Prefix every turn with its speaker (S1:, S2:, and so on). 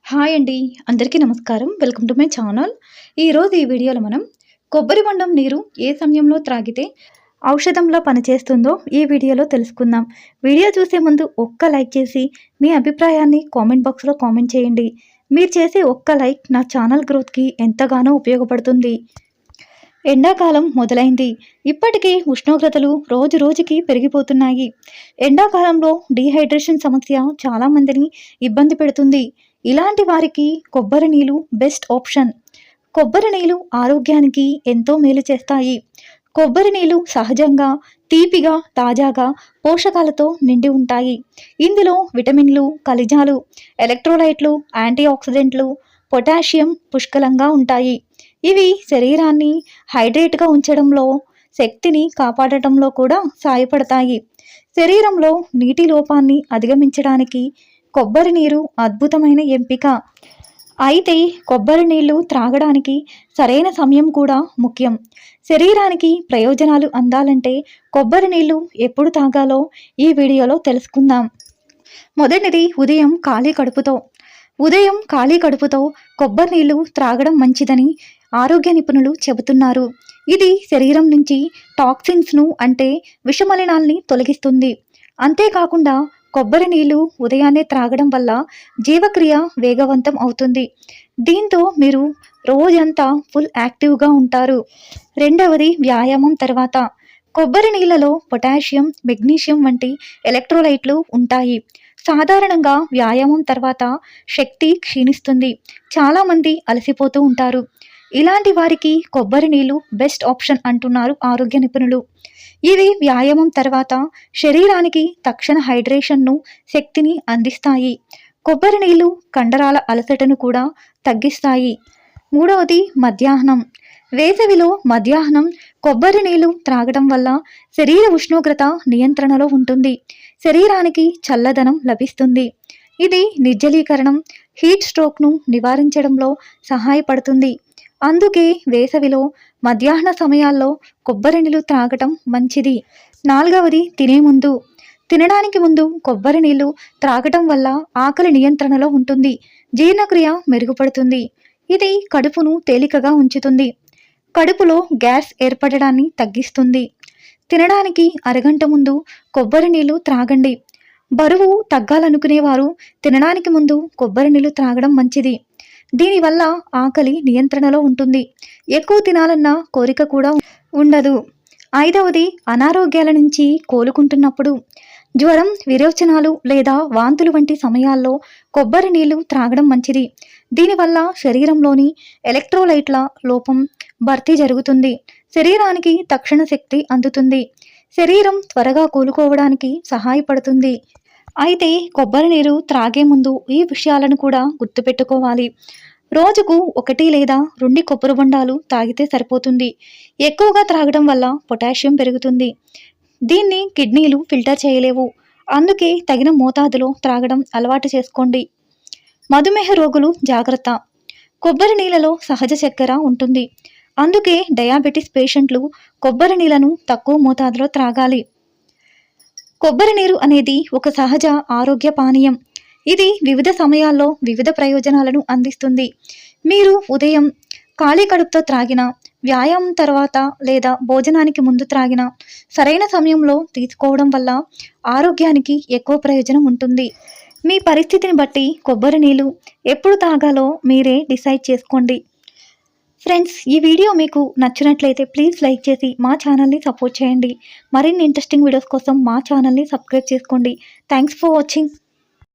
S1: Hi అండి. అందరికీ నమస్కారం. Welcome to my channel. ఈరోజు ఈ వీడియోలో మనం కొబ్బరి బొండం నీరు ఏ సమయంలో త్రాగితే ఔషధంలా పనిచేస్తుందో ఈ వీడియోలో తెలుసుకుందాం. వీడియో చూసే ముందు ఒక్క లైక్ చేసి మీ అభిప్రాయాన్ని కామెంట్ బాక్స్‌లో కామెంట్ చేయండి. మీరు చేసే ఒక్క లైక్ నా ఛానల్ గ్రోత్‌కి ఎంతగానో ఉపయోగపడుతుంది. ఎండాకాలం మొదలైంది. ఇప్పటికే ఉష్ణోగ్రతలు రోజు రోజుకి పెరిగిపోతున్నాయి. ఎండాకాలంలో డీహైడ్రేషన్ సమస్య చాలామందిని ఇబ్బంది పెడుతుంది. ఇలాంటి వారికి కొబ్బరి నీళ్ళు బెస్ట్ ఆప్షన్. కొబ్బరి నీళ్ళు ఆరోగ్యానికి ఎంతో మేలు చేస్తాయి. కొబ్బరి నీళ్ళు సహజంగా తీపిగా, తాజాగా, పోషకాలతో నిండి ఉంటాయి. ఇందులో విటమిన్లు, ఖనిజాలు, ఎలక్ట్రోలైట్లు, యాంటీ ఆక్సిడెంట్లు, పొటాషియం పుష్కలంగా ఉంటాయి. ఇవి శరీరాన్ని హైడ్రేట్గా ఉంచడంలో, శక్తిని కాపాడటంలో కూడా సహాయపడతాయి. శరీరంలో నీటి లోపాన్ని అధిగమించడానికి కొబ్బరి నీరు అద్భుతమైన ఎంపిక. అయితే కొబ్బరి నీళ్లు త్రాగడానికి సరైన సమయం కూడా ముఖ్యం. శరీరానికి ప్రయోజనాలు అందాలంటే కొబ్బరి నీళ్లు ఎప్పుడు తాగాలో ఈ వీడియోలో తెలుసుకుందాం. మొదటిది ఉదయం ఖాళీ కడుపుతో. ఉదయం ఖాళీ కడుపుతో కొబ్బరి నీళ్లు త్రాగడం మంచిదని ఆరోగ్య నిపుణులు చెబుతున్నారు. ఇది శరీరం నుంచి టాక్సిన్స్ను అంటే విషమలినాల్ని తొలగిస్తుంది. అంతేకాకుండా కొబ్బరి నీళ్లు ఉదయాన్నే త్రాగడం వల్ల జీవక్రియ వేగవంతం అవుతుంది. దీంతో మీరు రోజంతా ఫుల్ యాక్టివ్గా ఉంటారు. రెండవది వ్యాయామం తర్వాత. కొబ్బరి నీళ్లలో పొటాషియం, మెగ్నీషియం వంటి ఎలక్ట్రోలైట్లు ఉంటాయి. సాధారణంగా వ్యాయామం తర్వాత శక్తి క్షీణిస్తుంది. చాలామంది అలసిపోతూ ఉంటారు. ఇలాంటి వారికి కొబ్బరి నీళ్లు బెస్ట్ ఆప్షన్ అంటున్నారు ఆరోగ్య నిపుణులు. ఇవి వ్యాయామం తర్వాత శరీరానికి తక్షణ హైడ్రేషన్ను, శక్తిని అందిస్తాయి. కొబ్బరి నీళ్లు కండరాల అలసటను కూడా తగ్గిస్తాయి. మూడవది మధ్యాహ్నం. వేసవిలో మధ్యాహ్నం కొబ్బరి నీళ్లు త్రాగడం వల్ల శరీర ఉష్ణోగ్రత నియంత్రణలో ఉంటుంది. శరీరానికి చల్లదనం లభిస్తుంది. ఇది నిర్జలీకరణం, హీట్ స్ట్రోక్ను నివారించడంలో సహాయపడుతుంది. అందుకే వేసవిలో మధ్యాహ్న సమయాల్లో కొబ్బరి నీళ్లు త్రాగటం మంచిది. నాలుగవది తినే ముందు. తినడానికి ముందు కొబ్బరి నీళ్లు త్రాగటం వల్ల ఆకలి నియంత్రణలో ఉంటుంది. జీర్ణక్రియ మెరుగుపడుతుంది. ఇది కడుపును తేలికగా ఉంచుతుంది. కడుపులో గ్యాస్ ఏర్పడడాన్ని తగ్గిస్తుంది. తినడానికి అరగంట ముందు కొబ్బరి నీళ్లు త్రాగండి. బరువు తగ్గాలనుకునేవారు తినడానికి ముందు కొబ్బరి నీళ్లు త్రాగడం మంచిది. దీనివల్ల ఆకలి నియంత్రణలో ఉంటుంది. ఎక్కువ తినాలన్న కోరిక కూడా ఉండదు. ఐదవది అనారోగ్యాల నుంచి కోలుకుంటున్నప్పుడు. జ్వరం, విరోచనాలు లేదా వాంతులు వంటి సమయాల్లో కొబ్బరి నీళ్లు త్రాగడం మంచిది. దీనివల్ల శరీరంలోని ఎలక్ట్రోలైట్ల లోపం భర్తీ జరుగుతుంది. శరీరానికి తక్షణ శక్తి అందుతుంది. శరీరం త్వరగా కోలుకోవడానికి సహాయపడుతుంది. అయితే కొబ్బరి నీరు త్రాగే ముందు ఈ విషయాలను కూడా గుర్తుపెట్టుకోవాలి. రోజుకు 1 లేదా 2 కొబ్బరి బొండాలు తాగితే సరిపోతుంది. ఎక్కువగా త్రాగడం వల్ల పొటాషియం పెరుగుతుంది. దీన్ని కిడ్నీలు ఫిల్టర్ చేయలేవు. అందుకే తగిన మోతాదులో త్రాగడం అలవాటు చేసుకోండి. మధుమేహ రోగులు జాగ్రత్త. కొబ్బరి నీళ్ళలో సహజ చక్కెర ఉంటుంది. అందుకే డయాబెటిస్ పేషెంట్లు కొబ్బరి నీళ్లను తక్కువ మోతాదులో త్రాగాలి. కొబ్బరి నీరు అనేది ఒక సహజ ఆరోగ్య పానీయం. ఇది వివిధ సమయాల్లో వివిధ ప్రయోజనాలను అందిస్తుంది. మీరు ఉదయం ఖాళీ కడుపుతో త్రాగిన, వ్యాయామం తర్వాత లేదా భోజనానికి ముందు త్రాగిన, సరైన సమయంలో తీసుకోవడం వల్ల ఆరోగ్యానికి ఎక్కువ ప్రయోజనం ఉంటుంది. మీ పరిస్థితిని బట్టి కొబ్బరి నీళ్ళు ఎప్పుడు తాగాలో మీరే డిసైడ్ చేసుకోండి. ఫ్రెండ్స్, ఈ వీడియో మీకు నచ్చినట్లయితే ప్లీజ్ లైక్ చేసి మా ఛానల్ని సపోర్ట్ చేయండి. మరిన్ని ఇంట్రెస్టింగ్ వీడియోస్ కోసం మా ఛానల్ని సబ్స్క్రైబ్ చేసుకోండి. Thanks for watching.